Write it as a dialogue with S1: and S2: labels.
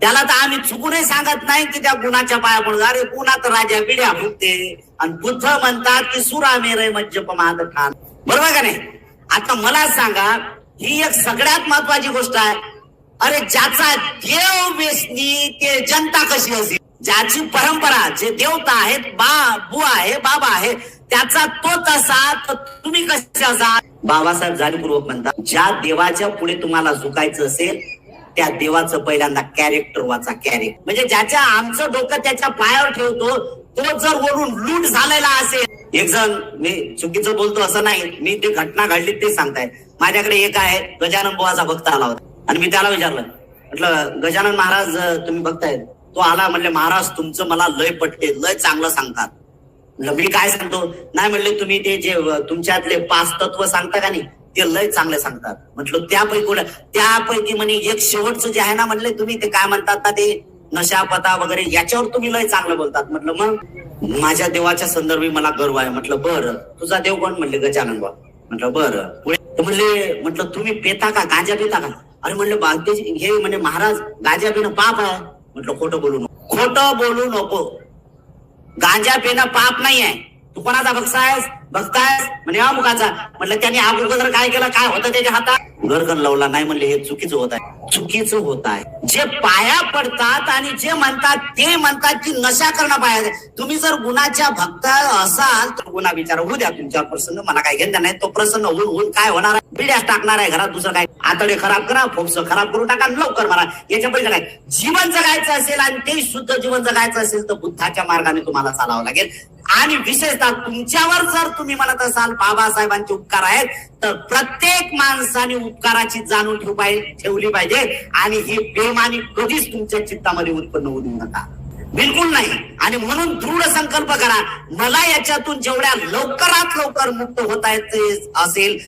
S1: त्याला तर आम्ही चुकूनही सांगत नाही की त्या गुणाच्या पाया पडून अरे गुणात राजा बिड्या फुटते आणि बुद्ध म्हणतात की सुरा मेरे मज्जप माद ठाण. बरोबर का नाही? आता मला सांगा, ही एक सगळ्यात महत्वाची गोष्ट आहे. अरे ज्याचा देव वेचणी ते जनता कशी असेल, ज्याची परंपरा, जे देवता आहेत, बुवा आहे, बाबा आहे, त्याचा तो तसा, तर तुम्ही कसे असाल? बाबासाहेब जाणीवपूर्वक म्हणतात, ज्या देवाच्या पुढे तुम्हाला झुकायचं असेल त्या देवाचं पहिल्यांदा कॅरेक्टर वाचा. कॅरेक्टर म्हणजे ज्याच्या आमचं डोकं त्याच्या पायावर ठेवतो, तो जर वरून लूट झालेला असेल. एक जण, मी चुकीचं बोलतो असं नाही, मी ते घटना घडली ते सांगताय. माझ्याकडे एक आहे गजानन बुवाचा भक्त आला होता आणि मी त्याला विचारलं, म्हटलं गजानन महाराज तुम्ही बघताय? तो आला, म्हणले महाराज तुमचं मला लय पटते, लय चांगलं सांगतात. मी काय सांगतो? नाही म्हणले तुम्ही ते जे तुमच्यातले 5 तत्व सांगता का नाही, ते लय चांगले सांगतात. म्हटलं त्यापैकी म्हणे एक शेवटचं जे आहे ना, म्हणले तुम्ही ते काय म्हणतात ना, ते नशा पता वगैरे, याच्यावर तुम्ही लय चांगलं बोलतात. म्हटलं मग माझ्या देवाच्या संदर्भी मला गर्व आहे. म्हटलं बरं, तुझा देव कोण? म्हणले गजानन बाबा. म्हटलं बरं, पुढे म्हणले, म्हटलं तुम्ही पेता का, गांजा पिता का? अरे म्हणले हे म्हणे महाराज गांजा पिणं पाप आहे. म्हटलं खोटं बोलू नको, खोटं बोलू नको. गांजा पिणं पाप नाही आहे. तू कोणाचा बघतायस म्हणे अमुकाचा. म्हटलं त्याने अगोदर काय केलं, काय होतं त्याच्या हातात? गरगन लावला. नाही म्हणले हे चुकीचं होत आहे, चुकीचं होत आहे. जे पाया पडतात आणि जे म्हणतात ते म्हणतात की नशा करणं पाहिजे. तुम्ही जर गुणाच्या भक्त असाल तर गुन्हा विचार होऊ द्या तुमच्यावर प्रसन्न, मला काय घेणं नाही. तो प्रसन्न होऊन काय होणार आहे? बिड्यास टाकणार आहे घरात, दुसरं काय? आतडे खराब करा, फोक्स खराब करून टाका, लवकर मारा. याच्या पहिले काय? जीवन जगायचं असेल आणि ते शुद्ध जीवन जगायचं असेल तर बुद्धाच्या मार्गाने तुम्हाला चालावं लागेल. आणि विशेषतः तुमच्यावर जर तुम्ही म्हणत असाल बाबासाहेबांचे उपकार आहेत, तर प्रत्येक माणसाने उपकाराची जाणून ठेवली पाहिजे. आणि ही बेमानी कधीच तुमच्या चित्तामध्ये उत्पन्न होऊ देऊ नका, बिलकुल नाही. आणि म्हणून दृढ संकल्प करा, मला याच्यातून जेवढ्या लवकरात लवकर मुक्त होता येत असेल